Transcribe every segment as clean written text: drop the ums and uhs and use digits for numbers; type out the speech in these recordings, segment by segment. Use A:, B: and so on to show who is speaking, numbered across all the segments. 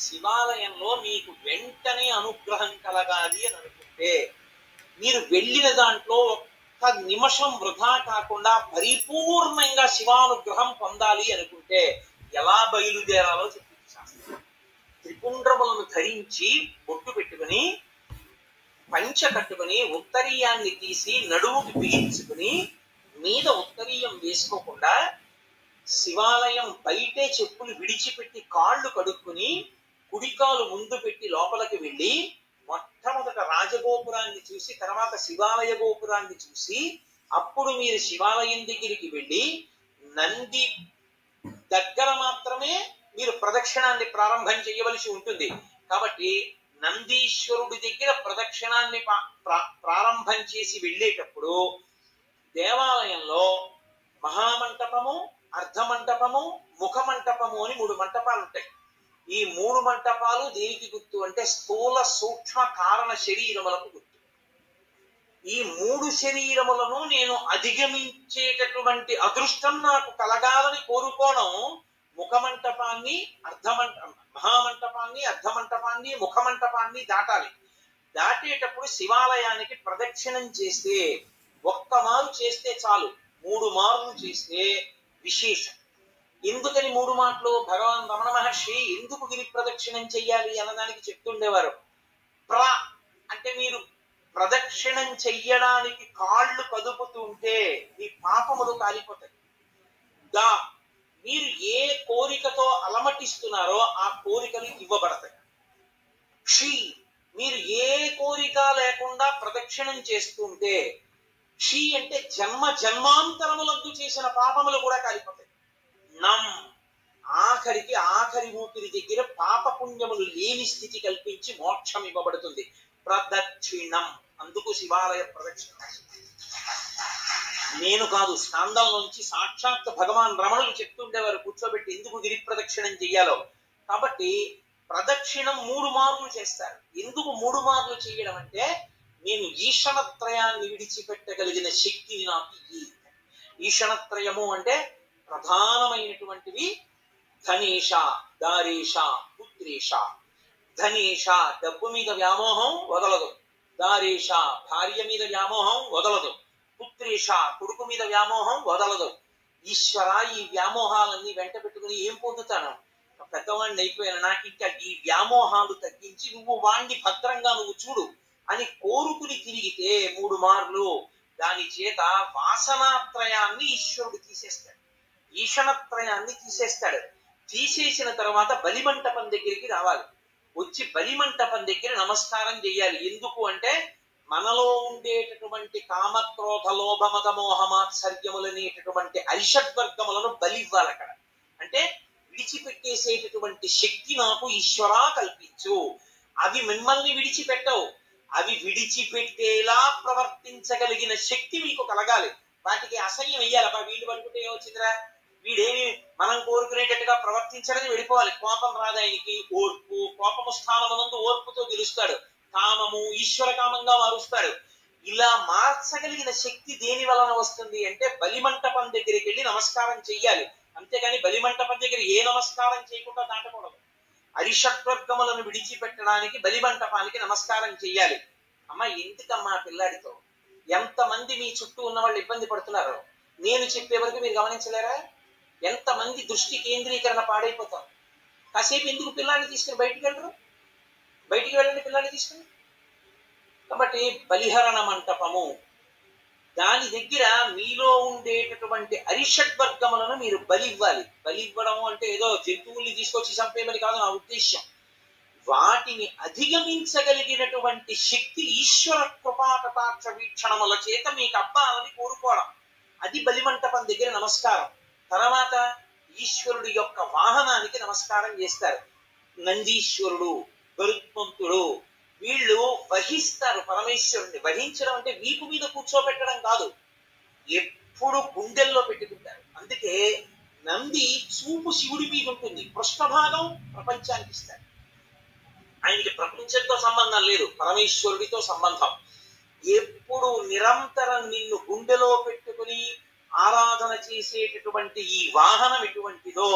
A: శివాలయంలో మీకు వెంటనే అనుగ్రహం కలగాలి అని అనుకుంటే మీరు వెళ్ళిన దాంట్లో ఒక్క నిమిషం వృధా కాకుండా పరిపూర్ణంగా శివానుగ్రహం పొందాలి అనుకుంటే ఎలా బయలుదేరాలో చెప్పింది శాస్త్రం. త్రిపుండ్రములను ధరించి బొట్టు పెట్టుకుని పంచ కట్టుకుని ఉత్తరీయాన్ని తీసి నడుముకి బిగించుకుని మీద ఉత్తరీయం వేసుకోకుండా శివాలయం బయటే చెప్పులు విడిచిపెట్టి కాళ్ళు కడుక్కుని కుడికాలు ముందు పెట్టి లోపలికి వెళ్ళి మొట్టమొదట రాజగోపురాన్ని చూసి తర్వాత శివాలయ గోపురాన్ని చూసి అప్పుడు మీరు శివాలయం దగ్గరికి వెళ్ళి నంది దగ్గర మాత్రమే మీరు ప్రదక్షిణాన్ని ప్రారంభం చేయవలసి ఉంటుంది. కాబట్టి నందీశ్వరుడి దగ్గర ప్రదక్షిణాన్ని ప్రారంభం చేసి వెళ్ళేటప్పుడు దేవాలయంలో మహామంటపము, అర్ధమంటపము, ముఖమంటపము అని 3 మంటపాలు ఉంటాయి. ఈ 3 మంటపాలు దేనికి గుర్తు అంటే స్థూల సూక్ష్మ కారణ శరీరములకు గుర్తు. ఈ 3 శరీరములను నేను అధిగమించేటటువంటి అదృష్టం నాకు కలగాలని కోరుకోవడం ముఖమంటపాన్ని, మహామంటపాన్ని, అర్ధమంటపాన్ని, ముఖమంటపాన్ని దాటాలి. దాటేటప్పుడు శివాలయానికి ప్రదక్షిణం చేస్తే ఒక్క మారు చేస్తే చాలు, 3 మార్లు చేస్తే విశేషం. ఎందుకని 3 మాటలు? భగవాన్ రమణ మహర్షి ఎందుకు గిరి ప్రదక్షిణం చెయ్యాలి అన్నదానికి చెప్తుండేవారు. అంటే మీరు ప్రదక్షిణం చెయ్యడానికి కాళ్ళు కదుపుతుంటే మీ పాపములు కాలిపోతాయి. మీరు ఏ కోరికతో అలమటిస్తున్నారో ఆ కోరికలు ఇవ్వబడతాయి. మీరు ఏ కోరిక లేకుండా ప్రదక్షిణం చేస్తుంటే అంటే జన్మ జన్మాంతరములందు చేసిన పాపములు కూడా కాలిపోతాయి. ఆఖరి ఊపిరి దగ్గర పాప పుణ్యములు లేని స్థితి కల్పించి మోక్షం ఇవ్వబడుతుంది. ప్రదక్షిణం. అందుకు శివాలయ ప్రదక్షిణ. నేను కాదు, స్కందంలోంచి సాక్షాత్ భగవాన్ రమణులు చెప్తుండేవారు కూర్చోబెట్టి ఎందుకు గిరి ప్రదక్షిణం చెయ్యాలో. కాబట్టి ప్రదక్షిణం 3 మార్లు చేస్తారు. ఎందుకు 3 మార్లు చేయడం అంటే నేను ఈషణత్రయాన్ని విడిచిపెట్టగలిగిన శక్తిని నాకు ఈషణత్రయము అంటే ప్రధానమైనటువంటివి ధనేష, దారేష, పుత్రేష. ధనేష డబ్బు మీద వ్యామోహం వదలదు, దారేష భార్య మీద వ్యామోహం వదలదు, పుత్రేష కొడుకు మీద వ్యామోహం వదలదు. ఈశ్వర ఈ వ్యామోహాలన్నీ వెంట పెట్టుకుని ఏం పొందుతాను? పెద్దవాడిని అయిపోయాను, నాకు ఇంకా ఈ వ్యామోహాలు తగ్గించి నువ్వు వాణ్ణి భద్రంగా నువ్వు చూడు అని కోరుకుని తిరిగితే 3 మార్లు దాని చేత వాసనాత్రయాన్ని ఈశ్వరుడు తీసేస్తాడు, ఈషణత్రయాన్ని తీసేస్తాడు. తీసేసిన తర్వాత బలిమంటపం దగ్గరికి రావాలి. వచ్చి బలిమంటపం దగ్గర నమస్కారం చెయ్యాలి. ఎందుకు అంటే మనలో ఉండేటటువంటి కామక్రోధ లోభ మద మోహమాత్సర్యములనేటటువంటి అరిషడ్వర్గములను బలివ్వాలి అక్కడ. అంటే విడిచిపెట్టేసేటటువంటి శక్తి నాకు ఈశ్వరా కల్పించు. అవి మిమ్మల్ని విడిచిపెట్టవు, అవి విడిచిపెట్టేలా ప్రవర్తించగలిగిన శక్తి మీకు కలగాలి. వాటికి అసహ్యం వెయ్యాలి. అబ్బా వీళ్ళు పడుకుంటే ఏమొచ్చిందిరా, వీడేమి మనం కోరుకునేటట్టుగా ప్రవర్తించాలని వెళ్ళిపోవాలి. కోపం రాదు ఆయనకి. ఓర్పు, కోపము స్థానమునందు ఓర్పుతో గెలుస్తాడు. కామము ఈశ్వర కామంగా మారుస్తాడు. ఇలా మార్చగలిగిన శక్తి దేని వలన వస్తుంది అంటే బలిమంటపం దగ్గరికి వెళ్ళి నమస్కారం చెయ్యాలి. అంతేగాని బలిమంటపం దగ్గర ఏ నమస్కారం చేయకుండా దాటకూడదు. అరిషడ్వర్గములను విడిచిపెట్టడానికి బలిమంటపానికి నమస్కారం చెయ్యాలి. అమ్మ ఎందుకమ్మా పిల్లాడితో ఎంతమంది మీ చుట్టూ ఉన్న వాళ్ళు ఇబ్బంది పడుతున్నారు నేను చెప్పే వరకు మీరు గమనించలేరా? ఎంతమంది దృష్టి కేంద్రీకరణ పాడైపోతారు. కాసేపు ఎందుకు పిల్లాన్ని తీసుకుని బయటికి వెళ్ళరు? బయటికి వెళ్ళండి పిల్లాన్ని తీసుకుని. కాబట్టి బలిహరణ మంటపము దాని దగ్గర మీలో ఉండేటటువంటి అరిషడ్వర్గములను మీరు బలి ఇవ్వాలి. బలి ఇవ్వడం అంటే ఏదో జంతువుల్ని తీసుకొచ్చి చంపేయమని కాదు నా ఉద్దేశ్యం. వాటిని అధిగమించగలిగినటువంటి శక్తి ఈశ్వర కృపాకటాక్ష వీక్షణముల చేత మీకు అబ్బాలని కోరుకోవడం. అది బలిమంటపం దగ్గర నమస్కారం. తర్వాత ఈశ్వరుడి యొక్క వాహనానికి నమస్కారం చేస్తారు. నందీశ్వరుడు, గరుత్మంతుడు వీళ్ళు వహిస్తారు పరమేశ్వరుణ్ణి. వహించడం అంటే వీపు మీద కూర్చోబెట్టడం కాదు, ఎప్పుడు గుండెల్లో పెట్టుకుంటారు. అందుకే నంది చూపు శివుడి మీద ఉంటుంది, పృష్ఠభాగం ప్రపంచానికి ఇస్తారు. ఆయనకి ప్రపంచంతో సంబంధం లేదు, పరమేశ్వరుడితో సంబంధం. ఎప్పుడు నిరంతరం నిన్ను గుండెలో పెట్టుకుని ఆరాధన చేసేటటువంటి ఈ వాహనం ఎటువంటిదో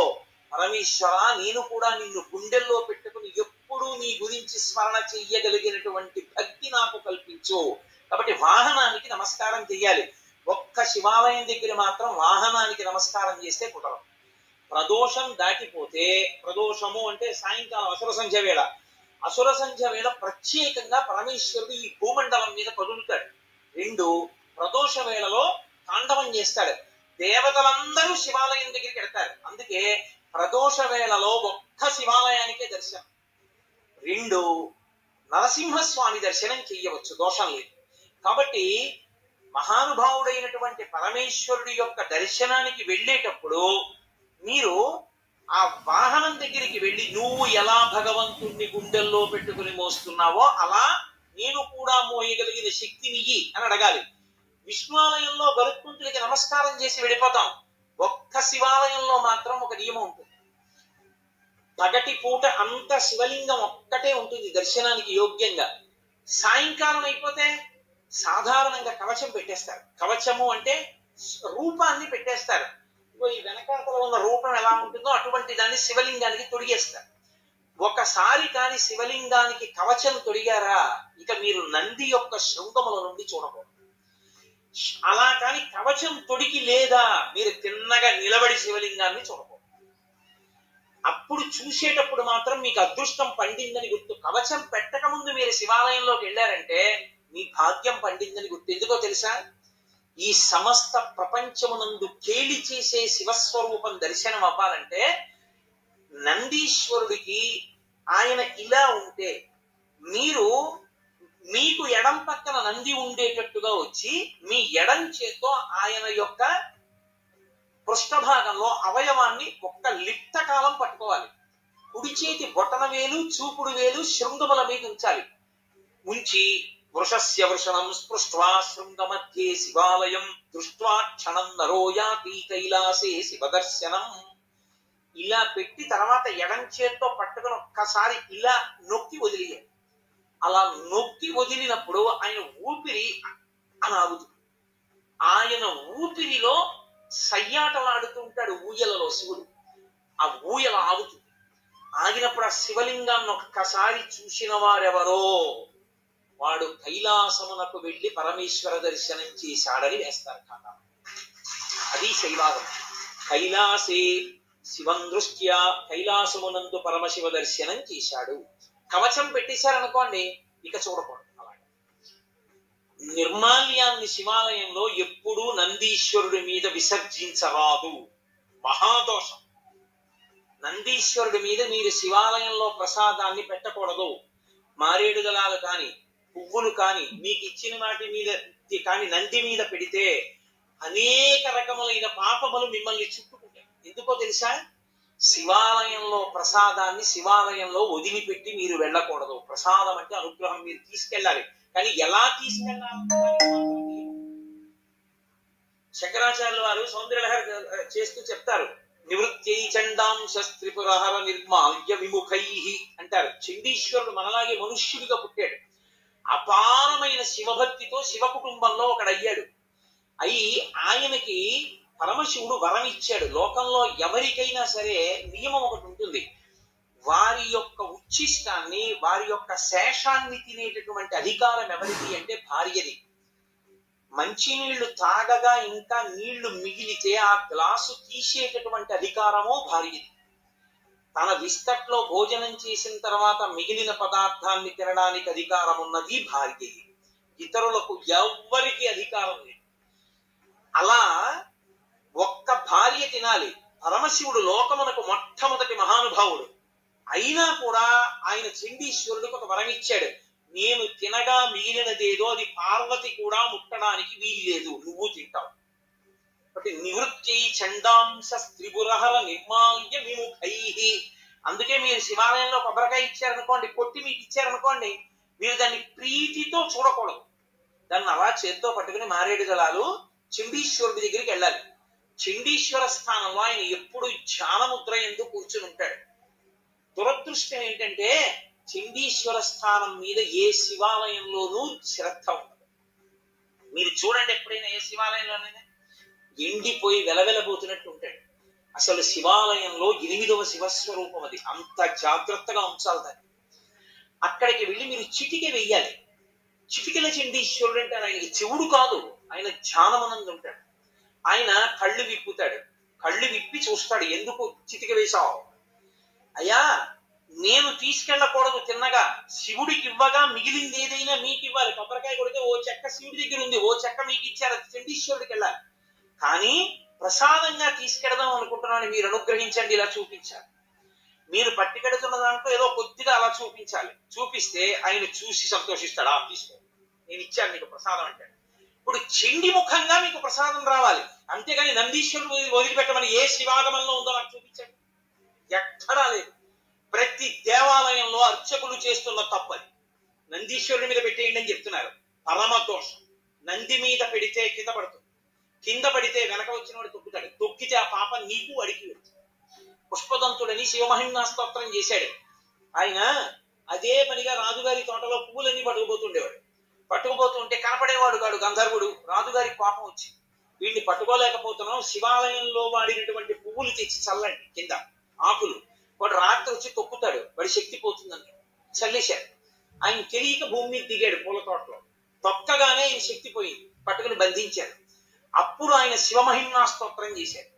A: పరమేశ్వర నేను కూడా నిన్ను గుండెల్లో పెట్టుకుని ఎప్పుడూ నీ గురించి స్మరణ చెయ్యగలిగినటువంటి భక్తి నాకు కల్పించు. కాబట్టి వాహనానికి నమస్కారం చెయ్యాలి. ఒక్క శివాలయం దగ్గర మాత్రం వాహనానికి నమస్కారం చేస్తే కుదరదు. ప్రదోషం దాటిపోతే, ప్రదోషము అంటే సాయంకాలం అసుర సంధ్య వేళ, అసుర సంధ్య వేళ ప్రత్యేకంగా పరమేశ్వరుడు ఈ భూమండలం మీద కదులుతాడు. రెండు, ప్రదోష వేళలో తాండవం చేస్తాడు. దేవతలందరూ శివాలయం దగ్గరికి వెళ్తారు. అందుకే ప్రదోష వేళలో ఒక్క శివాలయానికే దర్శనం. రెండు, నరసింహస్వామి దర్శనం చెయ్యవచ్చు, దోషం లేదు. కాబట్టి మహానుభావుడైనటువంటి పరమేశ్వరుడి యొక్క దర్శనానికి వెళ్ళేటప్పుడు మీరు ఆ వాహనం దగ్గరికి వెళ్ళి నువ్వు ఎలా భగవంతుణ్ణి గుండెల్లో పెట్టుకుని మోస్తున్నావో అలా నేను కూడా మోయగలిగిన శక్తినియ్యి అని అడగాలి. విష్ణువాలయంలో గరుత్మంతుడికి నమస్కారం చేసి వెళ్ళిపోతాం. ఒక్క శివాలయంలో మాత్రం ఒక నియమం ఉంటుంది. పగటి పూట అంత శివలింగం ఒక్కటే ఉంటుంది దర్శనానికి యోగ్యంగా. సాయంకాలం అయిపోతే సాధారణంగా కవచం పెట్టేస్తారు. కవచము అంటే రూపాన్ని పెట్టేస్తారు. ఈ వెనకాతలో ఉన్న రూపం ఎలా ఉంటుందో అటువంటి దాన్ని శివలింగానికి తొడిగేస్తారు. ఒకసారి కాని శివలింగానికి కవచం తొడిగారా ఇక మీరు నంది యొక్క శృంగముల నుండి చూడకూడదు. అలా కాని కవచం తొడిగి లేదా మీరు తిన్నగా నిలబడి శివలింగాన్ని చూడకూడదు. అప్పుడు చూసేటప్పుడు మాత్రం మీకు అదృష్టం పండిందని గుర్తు. కవచం పెట్టక ముందు మీరు శివాలయంలోకి వెళ్ళారంటే మీ భాగ్యం పండిందని గుర్తు. ఎందుకో తెలుసా? ఈ సమస్త ప్రపంచమునందు కేలి చేసే శివస్వరూపం దర్శనం అవ్వాలంటే నందీశ్వరుడికి ఆయన ఇలా ఉంటే మీరు మీకు ఎడం పక్కన నంది ఉండేటట్టుగా వచ్చి మీ ఎడం చేత్తో ఆయన యొక్క పృష్ఠభాగంలో అవయవాన్ని ఒక్క లిప్త కాలం పట్టుకోవాలి. కుడి చేతి బొటన వేలు చూపుడు వేలు శృంగముల మీద ఉంచాలి. ఉంచి వృషస్య వృషణం స్పృష్ట్వా శృంగమధ్యే శివాలయం దృష్ట్వా క్షణం నరోయాతి కైలాసే శివదర్శనం. ఇలా పెట్టి తర్వాత ఎడం చేత్తో పట్టుకుని ఒక్కసారి ఇలా నొక్కి వదిలేయాలి. అలా నొక్కి వదిలినప్పుడు ఆయన ఊపిరి అని ఆగుతుంది. ఆయన ఊపిరిలో సయ్యాటలాడుతుంటాడు ఊయలలో శివుడు. ఆ ఊయల ఆగుతుంది. ఆగినప్పుడు ఆ శివలింగాన్ని ఒక్కసారి చూసిన వారెవరో వాడు కైలాసమునకు వెళ్లి పరమేశ్వర దర్శనం చేశాడని వేస్తారు కాదా. అది శైవాగం. కైలాసే శివం దృష్ట్యా కైలాసమునందు పరమశివ దర్శనం చేశాడు. కవచం పెట్టేశారనుకోండి ఇక చూడకూడదు. అలాగే నిర్మాల్యాన్ని శివాలయంలో ఎప్పుడూ నందీశ్వరుడి మీద విసర్జించరాదు. మహాదోషం. నందీశ్వరుడి మీద మీరు శివాలయంలో ప్రసాదాన్ని పెట్టకూడదు. మారేడు దళాలు కాని పువ్వులు కాని మీకు ఇచ్చిన వాటి మీద కాని నంది మీద పెడితే అనేక రకములైన పాపములు మిమ్మల్ని చుట్టుకుంటాయి. ఎందుకో తెలుసా? శివాలయంలో ప్రసాదాన్ని శివాలయంలో వదిలిపెట్టి మీరు వెళ్ళకూడదు. ప్రసాదం అంటే అనుగ్రహం, మీరు తీసుకెళ్ళాలి. కానీ ఎలా తీసుకెళ్ళాలి? శంకరాచార్యుల వారు సౌందర్యలహరి చేస్తూ చెప్తారు. నివృత్యై చండాంశ త్రిపురహర నిర్మాల్య విముఖై అంటారు. చండీశ్వరుడు మనలాగే మనుష్యుడిగా పుట్టాడు. అపారమైన శివభక్తితో శివ కుటుంబంలో ఒకడయ్యాడు. అయి ఆయనకి పరమశివుడు వరం ఇచ్చాడు. లోకంలో ఎవరికైనా సరే నియమం ఒకటి ఉంటుంది. వారి యొక్క ఉచ్ఛిష్టాన్ని వారి యొక్క శేషాన్ని తినేటటువంటి అధికారం ఎవరిది అంటే భార్యది. మంచినీళ్లు తాగగా ఇంకా నీళ్లు మిగిలితే ఆ గ్లాసు తీసేటటువంటి అధికారము భార్యది. తన విస్తట్లో భోజనం చేసిన తర్వాత మిగిలిన పదార్థాన్ని తినడానికి అధికారం ఉన్నది భార్యది. ఇతరులకు ఎవ్వరికి అధికారం లేదు. అలా ఒక్క భార్య తినాలి. పరమశివుడు లోకమునకు మొట్టమొదటి మహానుభావుడు అయినా కూడా ఆయన చండీశ్వరుడికి ఒక వరం ఇచ్చాడు. నేను తినగా మిగిలినదేదో అది పార్వతి కూడా ముట్టడానికి వీల్లేదు, నువ్వు తింటావు. కాబట్టి నివృత్తి చండాంశ త్రిపురహర నిర్మాల్య విముఖై. అందుకే మీరు శివాలయంలో కొబ్బరికాయ ఇచ్చారనుకోండి, కొట్టి మీకు ఇచ్చారనుకోండి, మీరు దాన్ని ప్రీతితో చూడకూడదు. దాన్ని అలా చేత్తో పట్టుకుని మారేడు దళాలు చండీశ్వరుడి దగ్గరికి వెళ్ళాలి. చండీశ్వర స్థానంలో ఆయన ఎప్పుడు ధ్యానముద్ర ఎందు కూర్చుని ఉంటాడు. దురదృష్టం ఏంటంటే చండీశ్వర స్థానం మీద ఏ శివాలయంలోనూ శ్రద్ధ ఉండదు. మీరు చూడండి, ఎప్పుడైనా ఏ శివాలయంలోనైనా ఎండిపోయి వెలవెలబోతున్నట్టు ఉంటాడు. అసలు శివాలయంలో 8వ శివస్వరూపం అది. అంత జాగ్రత్తగా ఉంచాలి దాన్ని. అక్కడికి వెళ్ళి మీరు చిటికె వెయ్యాలి. చిటికెల చండీశ్వరుడు అంటే ఆయనకి చెవుడు కాదు, ఆయన ధ్యానమనందు ఉంటాడు. ఆయన కళ్ళు విప్పుతాడు, కళ్ళు విప్పి చూస్తాడు, ఎందుకు చిటిక వేశావు అయ్యా, నేను తీసుకెళ్ళకూడదు తిన్నగా, శివుడికి ఇవ్వగా మిగిలింది ఏదైనా మీకు ఇవ్వాలి. కొబ్బరికాయ కొడితే ఓ చెక్క శివుడి దగ్గర ఉంది, ఓ చెక్క మీకు ఇచ్చారు, అది చండీశ్వరుడికి వెళ్ళాలి. కానీ ప్రసాదంగా తీసుకెడదాం అనుకుంటున్నాను, మీరు అనుగ్రహించండి, ఇలా చూపించాలి. మీరు పట్టుకెడుతున్న దాంట్లో ఏదో కొద్దిగా అలా చూపించాలి. చూపిస్తే ఆయన చూసి సంతోషిస్తాడు, ఆ తీసుకో, నేను ఇచ్చాను నీకు ప్రసాదం అంటే. ఇప్పుడు చెండి ముఖంగా మీకు ప్రసాదం రావాలి, అంతేగాని నందీశ్వరుడు వదిలిపెట్టమని ఏ శివాగమంలో ఉందో నాకు చూపించండి. ఎక్కడా లేదు. ప్రతి దేవాలయంలో అర్చకులు చేస్తున్న తప్పది. నందీశ్వరుడి మీద పెట్టేయండి అని చెప్తున్నారు, పరమ దోషం. నంది మీద పెడితే కింద పడుతుంది, కింద పడితే వెనక వచ్చిన వాడు తొక్కుతాడు, తొక్కితే ఆ పాప నీకు అడిగి వెళ్తుంది. పుష్పదంతుడని శివమహిమ్నా స్తోత్రం చేశాడు ఆయన. అదే పనిగా రాజుగారి తోటలో పువ్వులన్నీ పట్టుకుపోతుండేవాడు. పట్టుకుపోతుంటే కనపడేవాడు కాడు గంధర్వుడు. రాజుగారి కోపం వచ్చి, వీడిని పట్టుకోలేకపోతున్నాం, శివాలయంలో వాడినటువంటి పువ్వులు తెచ్చి చల్లండి కింద ఆకులు. వాడు రాత్రి వచ్చి తొక్కుతాడు, వాడి శక్తి పోతుందని చల్లేశాడు. ఆయన తెలియక భూమి మీద దిగాడు పూల తోటలో. తొక్కగానే ఆయన శక్తి పోయింది, పట్టుకుని బంధించాడు. అప్పుడు ఆయన శివమహిమ్నా స్తోత్రం చేశాడు.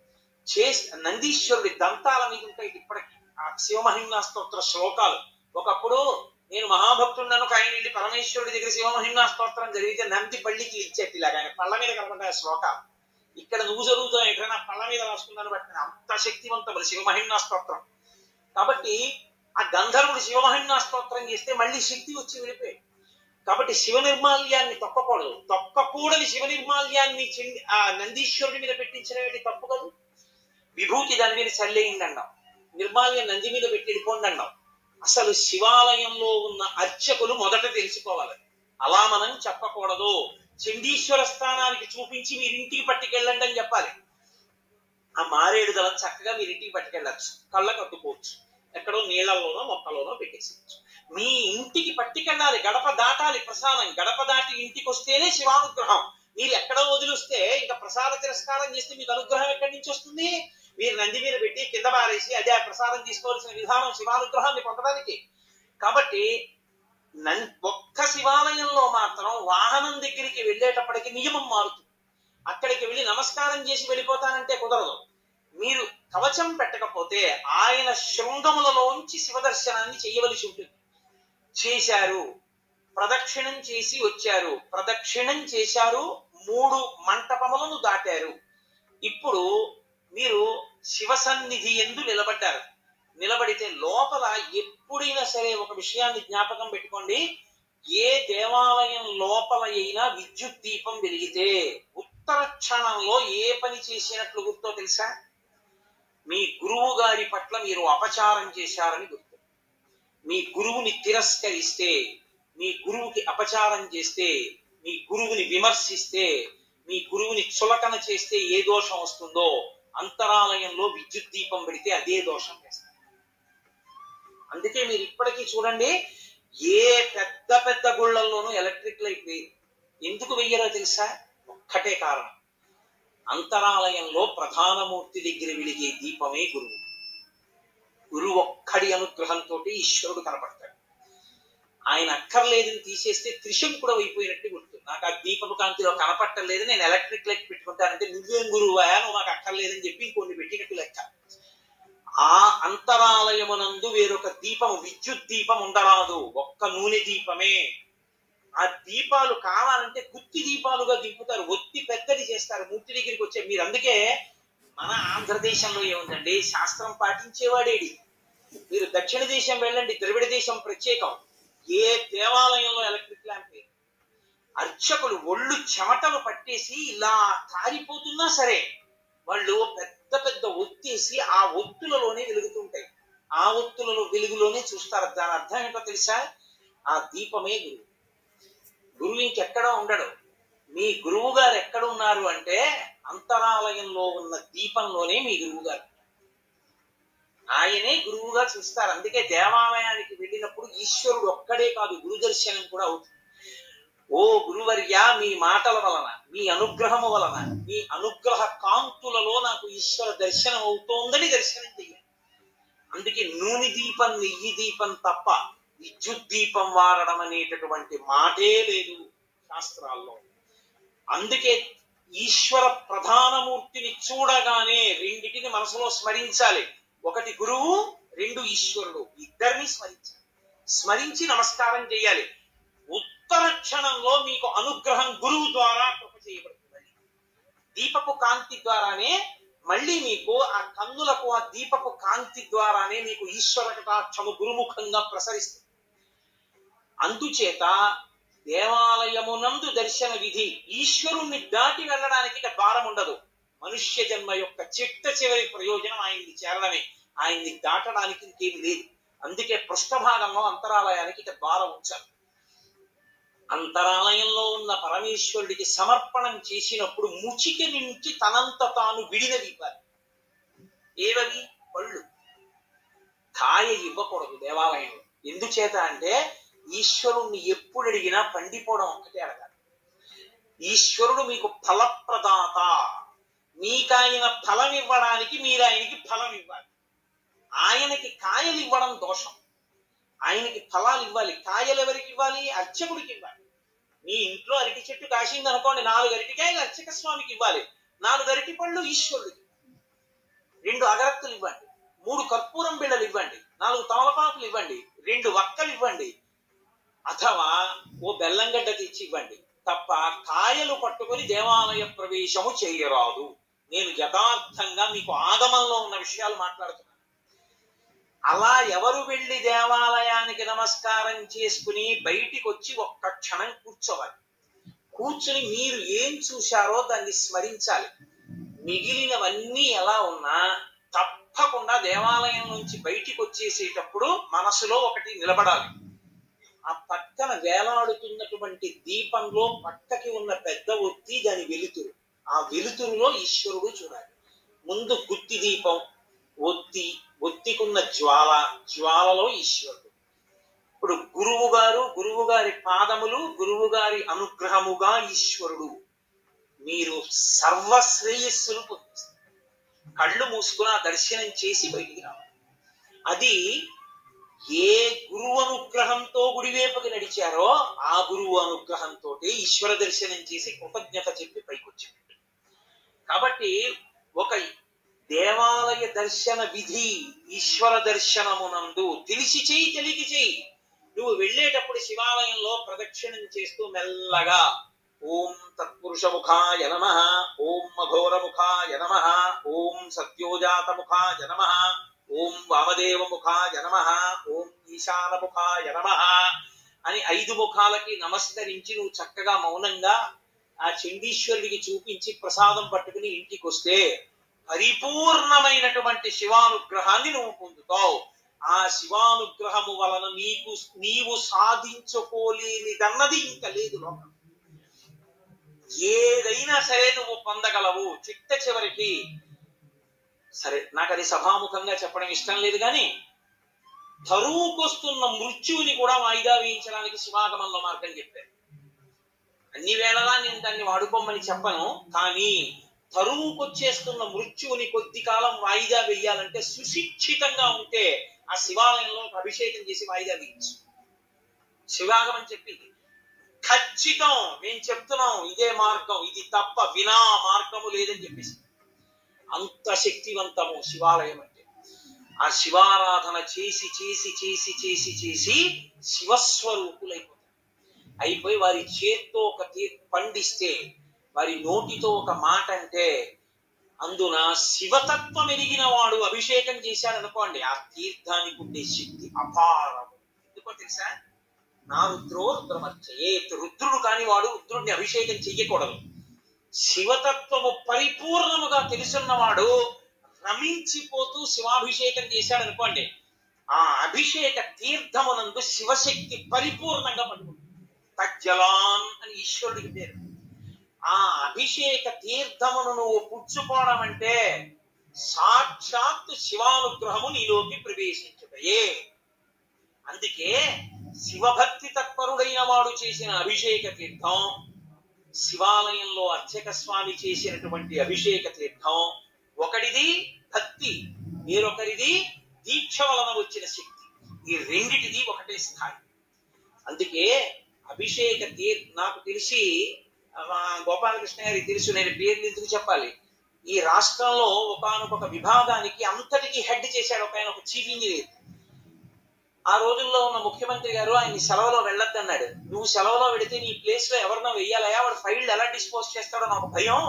A: నందీశ్వరుడి దంతాల మీద ఉంటాయి ఇప్పటికీ ఆ శివమహిమ్నా స్తోత్ర శ్లోకాలు. ఒకప్పుడు నేను మహాభక్తుడున్నాను, ఆయన వెళ్ళి పరమేశ్వరుడి దగ్గర శివమహిమ్నా స్తోత్రం జరిగితే నంది పళ్ళికి ఇచ్చేట్టు ఇలాగా ఆయన పళ్ళ మీద కనపడ్డాయి శ్లోకాలు. ఇక్కడ నువ్వు చదువుతావు ఎక్కడైనా పళ్ళ మీద రాసుకున్నాను బట్టి అంత శక్తివంతములు శివమహిమ్నా స్తోత్రం. కాబట్టి ఆ గంధర్వుడు శివమహిమ్నా స్తోత్రం చేస్తే మళ్ళీ శక్తి వచ్చి వెళ్ళిపోయాడు. కాబట్టి శివ నిర్మాల్యాన్ని తొక్కకూడదు. తొక్కకూడని శివ నిర్మాల్యాన్ని ఆ నందీశ్వరుడి మీద పెట్టించిన తప్పు కాదు. విభూతి దాని మీద చల్లేయండి అన్నాం, నిర్మాల్యం నంది మీద పెట్టి వెళ్ళిపోండి అన్నాం. అసలు శివాలయంలో ఉన్న అర్చకులు మొదట తెలుసుకోవాలి, అలా మనం చెప్పకూడదు. చండీశ్వర స్థానానికి చూపించి మీరింటికి పట్టుకెళ్ళండి అని చెప్పాలి. ఆ మారేడు దళం చక్కగా మీరింటికి పట్టుకెళ్ళచ్చు, కళ్ళ కట్టుకోవచ్చు, ఎక్కడో నీళ్లలోనో మొక్కలోనో పెట్టేసేయచ్చు. మీ ఇంటికి పట్టుకెళ్ళాలి, గడప దాటాలి ప్రసాదం. గడప దాటి ఇంటికి వస్తేనే శివానుగ్రహం. మీరు ఎక్కడో వదిలిస్తే ఇంకా ప్రసాద తిరస్కారం చేస్తే మీకు అనుగ్రహం ఎక్కడి నుంచి వస్తుంది? మీరు నంది మీద పెట్టి కింద పారేసి అదే ఆ ప్రసాదం తీసుకోవాల్సిన విధానం శివానుగ్రహాన్ని పొందడానికి. కాబట్టి ఒక్క శివాలయంలో మాత్రం వాహనం దగ్గరికి వెళ్ళేటప్పటికి నియమం మారుతుంది. అక్కడికి వెళ్ళి నమస్కారం చేసి వెళ్ళిపోతానంటే కుదరదు. మీరు కవచం పెట్టకపోతే ఆయన శృంగములలోంచి శివదర్శనాన్ని చేయవలసి ఉంటుంది. చేశారు, ప్రదక్షిణం చేసి వచ్చారు, ప్రదక్షిణం చేశారు, 3 మంటపములను దాటారు. ఇప్పుడు మీరు శివ సన్నిధి యందు నిలబడ్డారు. నిలబడితే లోపల ఎప్పుడైనా సరే ఒక విషయాన్ని జ్ఞాపకం పెట్టుకోండి, ఏ దేవాలయం లోపల అయినా విద్యుత్ దీపం వెలిగితే ఉత్తర క్షణంలో ఏ పని చేసినట్లు గుర్తో తెలుసా? మీ గురువు గారి పట్ల మీరు అపచారం చేశారని గుర్తు. మీ గురువుని తిరస్కరిస్తే, మీ గురువుకి అపచారం చేస్తే, మీ గురువుని విమర్శిస్తే, మీ గురువుని చులకన చేస్తే ఏ దోషం వస్తుందో అంతరాలయంలో విద్యుత్ దీపం పెడితే అదే దోషం వేస్తారు. అందుకే మీరు ఇప్పటికీ చూడండి, ఏ పెద్ద పెద్ద గుళ్ళల్లోనూ ఎలక్ట్రిక్ లైట్ వేయరు. ఎందుకు వెయ్యరో తెలుసా? ఒక్కటే కారణం, అంతరాలయంలో ప్రధానమూర్తి దగ్గర వెలిగే దీపమే గురువు. గురువు ఒక్కడి అనుగ్రహంతో ఈశ్వరుడు కనపడతాడు. ఆయన అక్కర్లేదని తీసేస్తే త్రిశంకుడు అయిపోయినట్టు గుర్తు. నాకు ఆ దీపపు కాంతిలో కనపట్టలేదు, నేను ఎలక్ట్రిక్ లైట్ పెట్టుకుంటానంటే నువ్వేం గురువు నువ్వు మాకు అక్కర్లేదని చెప్పి ఇంకొన్ని పెట్టినట్టు లెక్క. ఆ అంతరాలయమునందు వేరొక దీపం, విద్యుత్ దీపం ఉండరాదు, ఒక్క నూనె దీపమే. ఆ దీపాలు కావాలంటే గుత్తి దీపాలుగా దింపుతారు, ఒత్తి పెద్దది చేస్తారు మూర్తి దగ్గరికి వచ్చే. మీరు అందుకే మన ఆంధ్రదేశంలో ఏముందండి, శాస్త్రం పాటించేవాడేడి. మీరు దక్షిణ దేశం వెళ్ళండి, ద్రవిడ దేశం ప్రత్యేకం, ఏ దేవాలయంలో ఎలక్ట్రిక్ ల్యాంప్ లేదు. అర్చకులు ఒళ్ళు చెమటలు పట్టేసి ఇలా కారిపోతున్నా సరే వాళ్ళు పెద్ద పెద్ద ఒత్తేసి ఆ ఒత్తులలోనే వెలుగుతుంటాయి, ఆ ఒత్తులలో వెలుగులోనే చూస్తారు. దాని అర్థం ఏంటో తెలుసా? ఆ దీపమే గురువు. గురువు ఇంకెక్కడా ఉండడు. మీ గురువు గారు ఎక్కడ ఉన్నారు అంటే అంతరాలయంలో ఉన్న దీపంలోనే మీ గురువు గారు, ఆయనే గురువుగా చూస్తారు. అందుకే దేవాలయానికి వెళ్ళినప్పుడు ఈశ్వరుడు ఒక్కడే కాదు, గురు దర్శనం కూడా అవుతుంది. ఓ గురువర్య, మీ మాటల వలన, మీ అనుగ్రహము వలన, మీ అనుగ్రహ కాంతులలో నాకు ఈశ్వర దర్శనం అవుతోందని దర్శనం చెయ్యాలి. అందుకే నూనె దీపం నెయ్యి దీపం తప్ప విద్యుత్ దీపం వాడడం అనేటటువంటి మాటే లేదు శాస్త్రాల్లో. అందుకే ఈశ్వర ప్రధానమూర్తిని చూడగానే రెండిటిని మనసులో స్మరించాలి. ఒకటి గురువు, రెండు ఈశ్వరుడు, ఇద్దరిని స్మరించాలి. స్మరించి నమస్కారం చేయాలి. ఉత్తర క్షణంలో మీకు అనుగ్రహం గురువు ద్వారా కృప చేయబడుతుంది. దీపపు కాంతి ద్వారానే మళ్ళీ మీకు ఆ కన్నులకు ఆ దీపపు కాంతి ద్వారానే మీకు ఈశ్వర కటాక్షము గురుముఖంగా ప్రసరిస్తుంది. అందుచేత దేవాలయమునందు దర్శన విధి, ఈశ్వరుణ్ణి దాటి వెళ్ళడానికి ఇక ద్వారం ఉండదు. మనుష్య జన్మ యొక్క చిట్ట చివరి ప్రయోజనం ఆయన్ని చేరడమే, ఆయన్ని దాటడానికి ఇంకేమి లేదు. అందుకే పృష్ఠభాగంలో అంతరాలయానికి ఇక ద్వారం ఉంచాలి. అంతరాలయంలో ఉన్న పరమేశ్వరుడికి సమర్పణం చేసినప్పుడు ముచిక నుంచి తనంత తాను విడినవి ఇవ్వాలి. ఏవవి? పళ్ళు. కాయ ఇవ్వకూడదు దేవాలయంలో. ఎందుచేత అంటే ఈశ్వరుణ్ణి ఎప్పుడు అడిగినా పండిపోవడం ఒక్కటే అడగాలి. ఈశ్వరుడు మీకు ఫలప్రదాత. మీకాయన ఫలం ఇవ్వడానికి మీరు ఆయనకి ఫలం ఇవ్వాలి. ఆయనకి కాయలు ఇవ్వడం దోషం. ఆయనకి ఫలాలు ఇవ్వాలి. కాయలు ఎవరికి ఇవ్వాలి? అర్చకుడికి ఇవ్వాలి. మీ ఇంట్లో అరటి చెట్టు కాసింది అనుకోండి, 4 అరటికాయలు అర్చక స్వామికి ఇవ్వాలి. 4 అరటి పళ్ళు ఈశ్వరుడికి. 2 అగరత్తులు ఇవ్వండి, 3 కర్పూరం బిళ్ళలు ఇవ్వండి, 4 తమలపాకులు ఇవ్వండి, 2 వక్కలు ఇవ్వండి, అథవా ఓ బెల్లంగడ్డ తెచ్చి ఇవ్వండి. తప్ప కాయలు పట్టుకొని దేవాలయ ప్రవేశము చేయరాదు. నేను యథార్థంగా మీకు ఆగమంలో ఉన్న విషయాలు మాట్లాడుతున్నాను. అలా ఎవరు వెళ్ళి దేవాలయానికి నమస్కారం చేసుకుని బయటికి వచ్చి ఒక్క క్షణం కూర్చోవాలి. కూర్చుని మీరు ఏం చూశారో దాన్ని స్మరించాలి. మిగిలినవన్నీ ఎలా ఉన్నా తప్పకుండా దేవాలయం నుంచి బయటికి వచ్చేసేటప్పుడు మనసులో ఒకటి నిలబడాలి. ఆ పక్కన వేలాడుతున్నటువంటి దీపంలో పక్కకి ఉన్న పెద్ద ఒత్తి దాని వెలుతురు. ఆ వెలుతురులో ఈశ్వరుడు చూడాలి. ముందు గుత్తి దీపం, ఒత్తికున్న జ్వాల, జ్వాలలో ఈశ్వరుడు. ఇప్పుడు గురువు గారి పాదములు, గురువు గారి అనుగ్రహముగా ఈశ్వరుడు. మీరు సర్వశ్రేయస్సులు పొందిస్తారు. కళ్ళు మూసుకుని ఆ దర్శనం చేసి బయటికి రావాలి. అది ఏ గురువు అనుగ్రహంతో గుడివేపుకి నడిచారో ఆ గురువు అనుగ్రహంతో ఈశ్వర దర్శనం చేసి కృతజ్ఞత చెప్పి పైకొచ్చినట్టు. కాబట్టి ఒక దేవాలయ దర్శన విధి ఈశ్వర దర్శనమునందు తెలిసి చెయ్యి, తెలియక చెయ్యి. నువ్వు వెళ్ళేటప్పుడు శివాలయంలో ప్రదక్షిణం చేస్తూ మెల్లగా ఓం తత్పురుషముఖాయ నమః, ఓం అఘోరముఖాయ నమః, ఓం సత్యోజాతముఖాయ నమః, ఓం వామదేవముఖాయ నమః, ఓం ఈశానముఖాయ నమః అని 5 ముఖాలకి నమస్కరించి నువ్వు చక్కగా మౌనంగా ఆ చండీశ్వరుడికి చూపించి ప్రసాదం పట్టుకుని ఇంటికి వస్తే పరిపూర్ణమైనటువంటి శివానుగ్రహాన్ని నువ్వు పొందుతావు. ఆ శివానుగ్రహము వలన నీవు సాధించుకోలేనిదన్నది ఇంకా లేదు లోకం. ఏదైనా సరే నువ్వు పొందగలవు. చిట్ట చివరికి సరే, నాకు అది సభాముఖంగా చెప్పడం ఇష్టం లేదు, కానీ తరువుకొస్తున్న మృత్యువుని కూడా వాయిదా వేయించడానికి శివాగమంలో మార్గం చెప్పారు. అన్ని వేళలా నేను దాన్ని వాడుకోమని చెప్పను, కానీ తరువుకొచ్చేస్తున్న మృత్యువుని కొద్ది కాలం వాయిదా వేయాలంటే సుశిక్షితంగా ఉంటే ఆ శివాలయంలో అభిషేకం చేసి వాయిదా వేయచ్చు. శివాగమం చెప్పింది ఖచ్చితం. మేము చెప్తున్నాం ఇదే మార్గం, ఇది తప్ప వినా మార్గము లేదని చెప్పేసి. అంత శక్తివంతము శివాలయం అంటే. ఆ శివారాధన చేసి చేసి చేసి చేసి చేసి శివస్వరూపులైపోతారు. అయిపోయి వారి చేత్తో ఒక పండిస్తే, వారి నోటితో ఒక మాట అంటే అందున శివతత్వం ఎరిగిన వాడు అభిషేకం చేశాడు అనుకోండి, ఆ తీర్థానికి ఉండే శక్తి అపారము. ఎందుకో తెలుసా? నా రుద్రో రుద్రమర్చయే. రుద్రుడు కాని వాడు రుద్రుడిని అభిషేకం చెయ్యకూడదు. శివతత్వము పరిపూర్ణముగా తెలుసున్నవాడు రమించిపోతూ శివాభిషేకం చేశాడు అనుకోండి, ఆ అభిషేక తీర్థమునందు శివశక్తి పరిపూర్ణంగా పట్టుకుంటుంది. తజ్జలాన్ అని ఈశ్వరుడికి పేరు. ఆ అభిషేక తీర్థమును నువ్వు పుచ్చుకోవడం అంటే సాక్షాత్తు శివానుగ్రహము నీలోకి ప్రవేశించుటయే. అందుకే శివభక్తి తత్పరుడైన వాడు చేసిన అభిషేక తీర్థం, శివాలయంలో అర్చక స్వామి చేసినటువంటి అభిషేక తీర్థం, ఒకటిది భక్తి, వేరొకరిది దీక్ష వలన వచ్చిన శక్తి. ఈ రెండిటిది ఒకటే స్థాయి. అందుకే అభిషేక నాకు తెలిసి గోపాలకృష్ణ గారికి తెలుసు, నేను పేర్లు ఎందుకు చెప్పాలి, ఈ రాష్ట్రంలో ఒకానొక విభాగానికి అంతటికీ హెడ్ చేశాడు ఒక ఆయన, ఒక చీఫ్ ఇంజనీర్. ఆ రోజుల్లో ఉన్న ముఖ్యమంత్రి గారు ఆయన్ని సెలవులో వెళ్ళొద్దన్నాడు. నువ్వు సెలవులో వెళితే నీ ప్లేస్ లో ఎవరినో వెయ్యాలయా, వాడు ఫైల్ ఎలా డిస్పోజ్ చేస్తాడో నాకు భయం,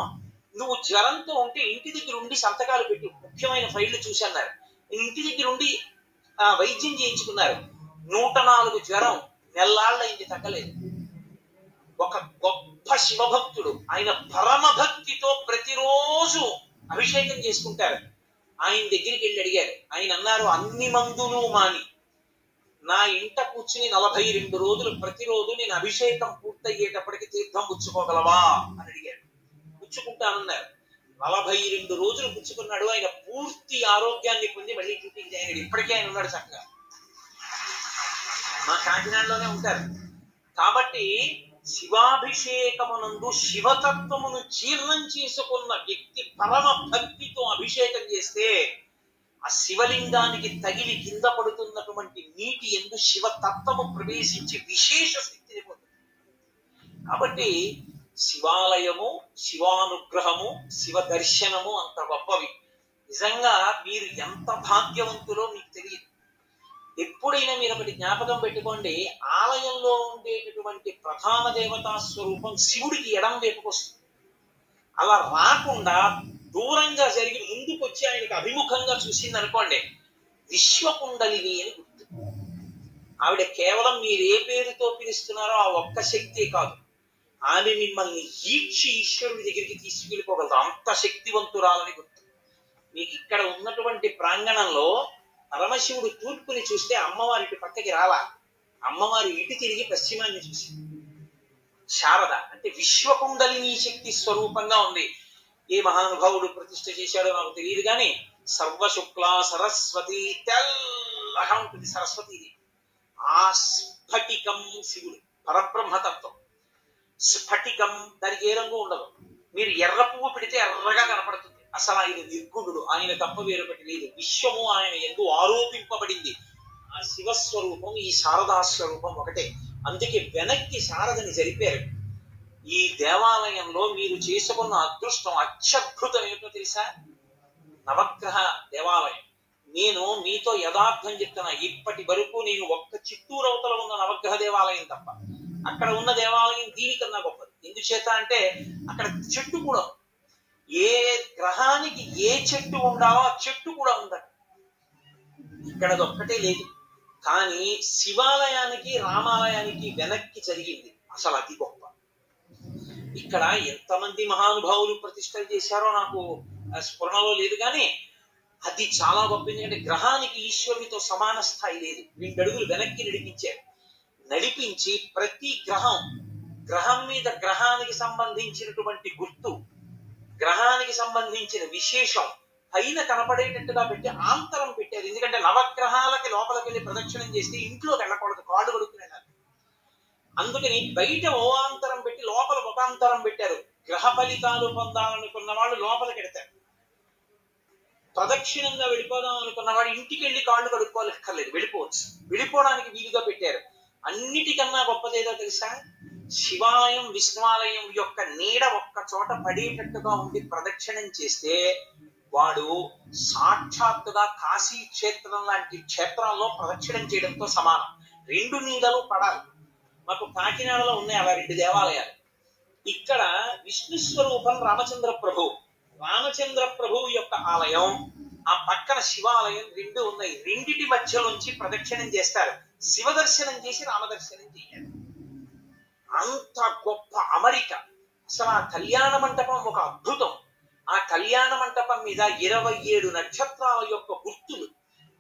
A: నువ్వు జ్వరంతో ఉంటే ఇంటి దగ్గర ఉండి సంతకాలు పెట్టు, ముఖ్యమైన ఫైళ్లు చూసన్నారు. ఇంటి దగ్గర ఉండి వైద్యం చేయించుకున్నారు. 104 జ్వరం, నెల్లాళ్ళైంది, తగ్గలేదు. ఒక గొప్ప శివభక్తుడు, ఆయన పరమ భక్తితో ప్రతిరోజు అభిషేకం చేసుకుంటారు. ఆయన దగ్గరికి వెళ్ళి అడిగారు. ఆయన అన్నారు, అన్ని మందులు మాని నా ఇంట కూర్చుని 42 రోజులు ప్రతిరోజు నేను అభిషేకం పూర్తయ్యేటప్పటికి తీర్థం పుచ్చుకోగలవా అని అడిగాడు. పుచ్చుకుంటానన్నారు. 42 రోజులు పుచ్చుకున్నాడు. ఆయన పూర్తి ఆరోగ్యాన్ని పొంది మళ్ళీ డ్యూటీకి జాయిన్ అయ్యాడు. ఇప్పటికే ఆయన ఉన్నాడు చక్కగా, మా కాకినాడలోనే ఉంటారు. కాబట్టి శివాభిషేకమునందు శివతత్వమును జీర్ణం చేసుకున్న వ్యక్తి పరమ భక్తితో అభిషేకం చేస్తే ఆ శివలింగానికి తగిలి కింద పడుతున్నటువంటి నీటి యందు శివతత్వము ప్రవేశించి విశేష శక్తిని పొందుతుంది. కాబట్టి శివాలయము, శివానుగ్రహము, శివ దర్శనము అంత గొప్పవి. నిజంగా మీరు ఎంత భాగ్యవంతులో మీకు తెలియదు. ఎప్పుడైనా మీరు ఒకటి జ్ఞాపకం పెట్టుకోండి, ఆలయంలో ఉండేటటువంటి ప్రధాన దేవతా స్వరూపం శివుడికి ఎడం వైపుకు వస్తుంది. అలా రాకుండా దూరంగా జరిగి ముందుకు వచ్చి ఆయనకు అభిముఖంగా చూసింది అనుకోండి, విశ్వకుండలిని అని గుర్తు. ఆవిడ కేవలం మీరు ఏ పేరుతో పిలుస్తున్నారో ఆ ఒక్క శక్తే కాదు, ఆమె మిమ్మల్ని ఈడ్చి ఈశ్వరుడి దగ్గరికి తీసుకెళ్ళిపోగలదు, అంత శక్తివంతురాలని గుర్తు. మీకు ఇక్కడ ఉన్నటువంటి ప్రాంగణంలో పరమశివుడు తూర్పుని చూస్తే అమ్మవారి ఇటు పక్కకి రాలా, అమ్మవారి ఇటు తిరిగి పశ్చిమాన్ని చూసింది. శారద అంటే విశ్వకుండలిని శక్తి స్వరూపంగా ఉంది. ఏ మహానుభావుడు ప్రతిష్ఠ చేశాడో నాకు తెలియదు కానీ సర్వశుక్ల సరస్వతి, తెల్లగా ఉంటుంది సరస్వతిది. ఆ స్ఫటికం శివుడు, పరబ్రహ్మతత్వం. స్ఫటికం, దానికి ఏ రంగు ఉండదు. మీరు ఎర్ర పువ్వు పెడితే ఎర్రగా కనపడుతుంది. అసలు ఆయన నిర్గుణుడు, ఆయన తప్ప వేరొకటి లేదు. విశ్వము ఆయన యందు ఆరోపింపబడింది. ఆ శివస్వరూపం, ఈ శారదా స్వరూపం ఒకటే. అందుకే వెనక్కి శారదని జరిపారు. ఈ దేవాలయంలో మీరు చేసుకున్న అదృష్టం అత్యద్భుతం ఏమిటో తెలుసా? నవగ్రహ దేవాలయం. నేను మీతో యథార్థం చెప్తున్నా, ఇప్పటి వరకు నేను ఒక్క చిత్తూరు అవతల ఉన్న నవగ్రహ దేవాలయం తప్ప అక్కడ ఉన్న దేవాలయం దీనికన్నా గొప్పది. ఎందుచేత అంటే అక్కడ చెట్టు కూడా, ఏ గ్రహానికి ఏ చెట్టు ఉండాలో ఆ చెట్టు కూడా ఉందట. ఇక్కడ ఒక్కటే లేదు. కానీ శివాలయానికి రామాలయానికి వెనక్కి జరిగింది, అసలు అది గొప్ప. ఇక్కడ ఎంతమంది మహానుభావులు ప్రతిష్టలు చేశారో నాకు స్ఫురణలో లేదు, కానీ అది చాలా గొప్ప. ఎందుకంటే గ్రహానికి ఈశ్వరుడితో సమాన స్థాయి లేదు. 2 అడుగులు వెనక్కి నడిపించారు. నడిపించి ప్రతి గ్రహం మీద గ్రహానికి సంబంధించినటువంటి గుర్తు, గ్రహానికి సంబంధించిన విశేషం పైన కనపడేటట్టుగా పెట్టి ఆంతరం పెట్టారు. ఎందుకంటే నవగ్రహాలకి లోపలికి వెళ్ళి ప్రదక్షిణం చేస్తే ఇంట్లోకి వెళ్ళకూడదు, కాళ్ళు కడుక్కునే. అందుకని బయట ఓ ఆంతరం పెట్టి లోపల ఒక ఆంతరం పెట్టారు. గ్రహ ఫలితాలు పొందాలనుకున్న వాళ్ళు లోపలికి వెడతారు, ప్రదక్షిణంగా వెళ్ళిపోదాం అనుకున్న వాడు ఇంటికి వెళ్ళి కాళ్ళు కడుక్కోలేక్కర్లేదు, వెళ్ళిపోవచ్చు. వెళ్ళిపోవడానికి వీలుగా పెట్టారు. అన్నిటికన్నా గొప్పదేదో తెలుసా? శివాలయం విష్ణువాలయం యొక్క నీడ ఒక్క చోట పడేటట్టుగా ఉండి ప్రదక్షిణం చేస్తే వాడు సాక్షాత్తుగా కాశీ క్షేత్రం లాంటి క్షేత్రాల్లో ప్రదక్షిణం చేయడంతో సమానం. 2 నీడలు పడాలి. మాకు కాకినాడలో ఉన్నాయి అలా 2 దేవాలయాలు. ఇక్కడ విష్ణు స్వరూపం రామచంద్ర ప్రభు, రామచంద్ర ప్రభువు యొక్క ఆలయం, ఆ పక్కన శివాలయం 2 ఉన్నాయి. రెండిటి మధ్యలోంచి ప్రదక్షిణం చేస్తారు. శివ దర్శనం చేసి రామదర్శనం చేయాలి. అంత గొప్ప అమరిక. అసలు ఆ కళ్యాణ మంటపం ఒక అద్భుతం. ఆ కళ్యాణ మంటపం మీద 27 నక్షత్రాల యొక్క గుర్తులు.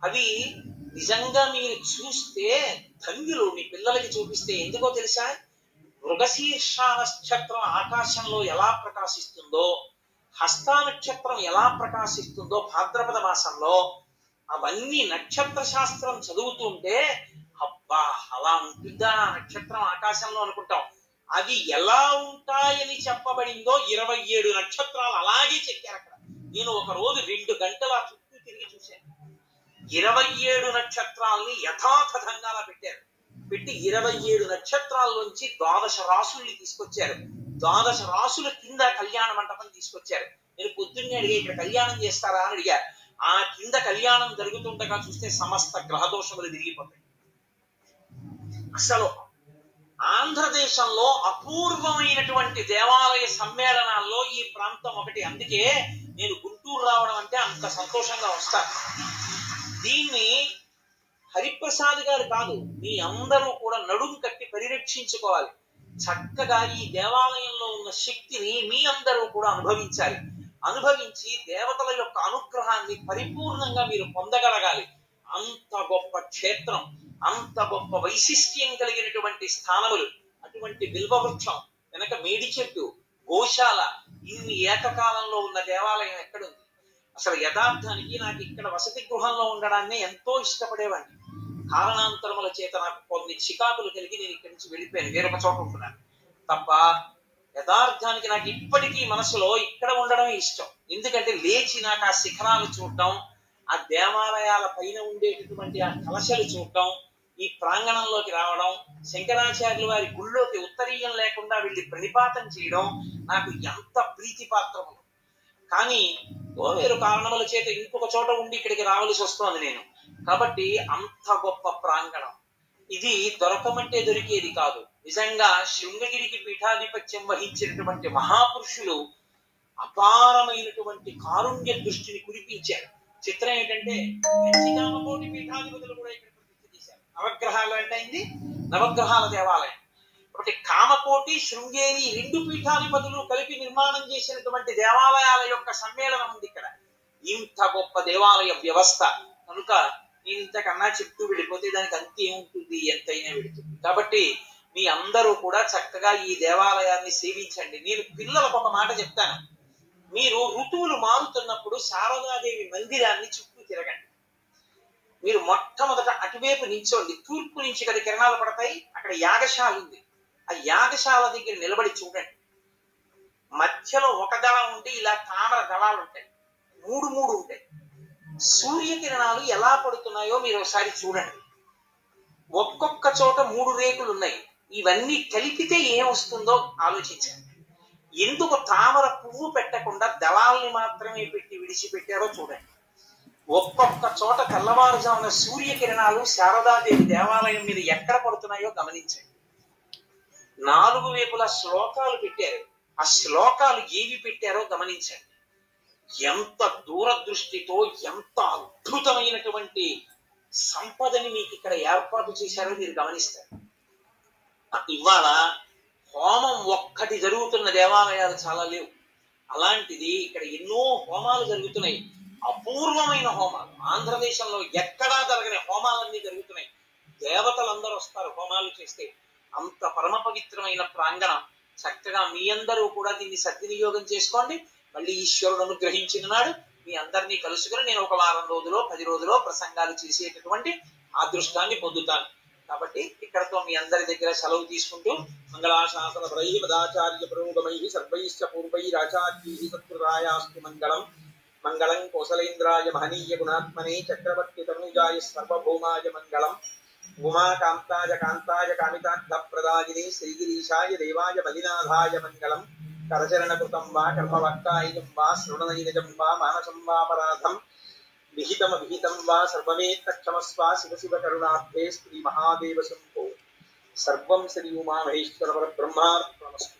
A: అవి నిజంగా మీరు చూస్తే ధన్యులు. మీ పిల్లలకి చూపిస్తే. ఎందుకో తెలుసా? మృగశీర్ష నక్షత్రం ఆకాశంలో ఎలా ప్రకాశిస్తుందో, హస్త నక్షత్రం ఎలా ప్రకాశిస్తుందో భాద్రపద మాసంలో, అవన్నీ నక్షత్ర శాస్త్రం చదువుతుంటే అబ్బా అలా ఉంటే ఉంటుందా నక్షత్రం ఆకాశంలో అనుకుంటాం. అవి ఎలా ఉంటాయని చెప్పబడిందో 27 నక్షత్రాలు అలాగే చెక్కారు అక్కడ. నేను ఒక రోజు 2 గంటల చుట్టూ తిరిగి చూశాను. 27 నక్షత్రాలని యథాతథంగా పెట్టారు. పెట్టి 27 నక్షత్రాల్లోంచి 12 రాసుల్ని తీసుకొచ్చారు. 12 రాసుల కింద కళ్యాణ మంటపం తీసుకొచ్చారు. నేను పొద్దున్నే అడిగా, ఇక్కడ కళ్యాణం చేస్తారా అని అడిగారు. ఆ కింద కళ్యాణం జరుగుతుండగా చూస్తే సమస్త గ్రహదోషములు తిరిగిపోతాయి. అసలు ఆంధ్రదేశంలో అపూర్వమైనటువంటి దేవాలయ సమ్మేళనాల్లో ఈ ప్రాంతం ఒకటి. అందుకే నేను గుంటూరు రావడం అంటే అంత సంతోషంగా వస్తాను. దీన్ని హరిప్రసాద్ గారు కాదు, మీ అందరూ కూడా నడుము కట్టి పరిరక్షించుకోవాలి. చక్కగా ఈ దేవాలయంలో ఉన్న శక్తిని మీ అందరూ కూడా అనుభవించాలి. అనుభవించి దేవతల యొక్క అనుగ్రహాన్ని పరిపూర్ణంగా మీరు పొందగలగాలి. అంత గొప్ప క్షేత్రం, అంత గొప్ప వైశిష్ట్యం కలిగినటువంటి స్థానములు. అటువంటి బిల్వవృక్షం వెనక మేడి చెట్టు, గోశాల, ఇన్ని ఏకకాలంలో ఉన్న దేవాలయం ఎక్కడుంది? అసలు యథార్థానికి నాకు ఇక్కడ వసతి గృహంలో ఉండడాన్ని ఎంతో ఇష్టపడేవాడిని. కారణాంతరముల చేత నాకు కొన్ని చికాకులు కలిగి నేను ఇక్కడి నుంచి వెళ్ళిపోయాను, వేరొక చోట ఉంటున్నాను తప్ప. యథార్థానికి నాకు ఇప్పటికీ మనసులో ఇక్కడ ఉండడమే ఇష్టం. ఎందుకంటే లేచి నాకు ఆ శిఖరాలు చూడటం, ఆ దేవాలయాల పైన ఉండేటటువంటి ఆ కలశలు చూడటం, ఈ ప్రాంగణంలోకి రావడం, శంకరాచార్యుల వారి గుళ్ళోకి ఉత్తరీయం లేకుండా వెళ్ళి ప్రణిపాతం చేయడం నాకు ఎంత ప్రీతిపాత్రము. కానీ వేరు కారణముల చేత ఇంకొక చోట ఉండి ఇక్కడికి రావాల్సి వస్తోంది నేను. కాబట్టి అంత గొప్ప ప్రాంగణం ఇది. దొరకమంటే దొరికేది కాదు. నిజంగా శృంగగిరికి పీఠాధిపత్యం వహించినటువంటి మహాపురుషులు అపారమైనటువంటి కారుణ్య దృష్టిని కురిపించారు. చిత్రం ఏంటంటే కంచికామకోటి పీఠాధిపతులు కూడా ఇక్కడ ప్రతిష్ఠ చేశారు. నవగ్రహాలు అంటే అయింది నవగ్రహాల దేవాలయం. కాబట్టి కామకోటి, శృంగేరి 2 పీఠాధిపతులు కలిపి నిర్మాణం చేసినటువంటి దేవాలయాల యొక్క సమ్మేళనం ఉంది ఇక్కడ. ఇంత గొప్ప దేవాలయ వ్యవస్థ కనుక నేను ఇంతకన్నా చెప్తూ వెళ్ళిపోతే దానికి అంతే ఉంటుంది, ఎంతైనా వెళుతుంది. కాబట్టి మీ అందరూ కూడా చక్కగా ఈ దేవాలయాన్ని సేవించండి. నేను పిల్లలకు ఒక మాట చెప్తాను. మీరు ఋతువులు మారుతున్నప్పుడు శారదాదేవి మందిరాన్ని చుట్టూ తిరగండి. మీరు మొట్టమొదట అటువైపు నించోండి. తూర్పు నుంచి కదా కిరణాలు పడతాయి. అక్కడ యాగశాల ఉంది. ఆ యాగశాల దగ్గర నిలబడి చూడండి. మధ్యలో ఒక దళం ఉండి ఇలా తామర దళాలు ఉంటాయి, 3 ఉంటాయి. సూర్యకిరణాలు ఎలా పడుతున్నాయో మీరు ఒకసారి చూడండి. ఒక్కొక్క చోట 3 రేకులు ఉన్నాయి. ఇవన్నీ కలిపితే ఏం వస్తుందో ఆలోచించండి. ఎందుకు తామర పువ్వు పెట్టకుండా దళాల్ని మాత్రమే పెట్టి విడిచిపెట్టారో చూడండి. ఒక్కొక్క చోట తెల్లవారుజామున సూర్యకిరణాలు శారదాదేవి దేవాలయం మీద ఎక్కడ పడుతున్నాయో గమనించండి. 4 వైపులా శ్లోకాలు పెట్టారు. ఆ శ్లోకాలు ఏవి పెట్టారో గమనించండి. ఎంత దూరదృష్టితో, ఎంత అద్భుతమైనటువంటి సంపదని మీకు ఇక్కడ ఏర్పాటు చేశారో మీరు గమనిస్తారు. ఇవాళ హోమం ఒక్కటి జరుగుతున్న దేవాలయాలు చాలా లేవు. అలాంటిది ఇక్కడ ఎన్నో హోమాలు జరుగుతున్నాయి. అపూర్వమైన హోమాలు. ఆంధ్రదేశంలో ఎక్కడా జరగని హోమాలన్నీ జరుగుతున్నాయి. దేవతలందరూ వస్తారు హోమాలు చేస్తే. అంత పరమ పవిత్రమైన ప్రాంగణం. చక్కగా మీ అందరూ కూడా దీన్ని సద్వినియోగం చేసుకోండి. మళ్ళీ ఈశ్వరుడు అనుగ్రహించిన నాడు మీ అందరినీ కలుసుకుని నేను ఒక వారం రోజులో 10 రోజులో ప్రసంగాలు చేసేటటువంటి అదృష్టాన్ని పొందుతాను. కాబట్టి ఇక్కడతో మీ అందరి దగ్గర సెలవు తీసుకుంటూ మంగళాశాసన ప్రై మదాచార్య పురోగమై సర్వైశ్చ పూర్వైరాచార్యై సత్కృతాయాస్తు మంగళం. మంగళం కోసలేంద్రాయ మహనీయ గుణాత్మనే చక్రవర్తి తనూజాయ సర్వభౌమాయ మంగళం. ఉమాకాంతాయ కాంతాయ కామితార్థప్రదాయినే శ్రీగిరీశాయ దేవాయ బలినాథాయ మంగళం. కరచరణకృతం వా కర్మవక్కాయనం వా శృణనైనజం వా మానసం వాపరాధం విహితం వా సర్వమేత్తక్షమస్వ శివ శివ కరుణార్థే శ్రీ మహాదేవ శంభో. సర్వం శ్రీ ఉమామహేశ్వర పరబ్రహ్మార్పణమస్తు.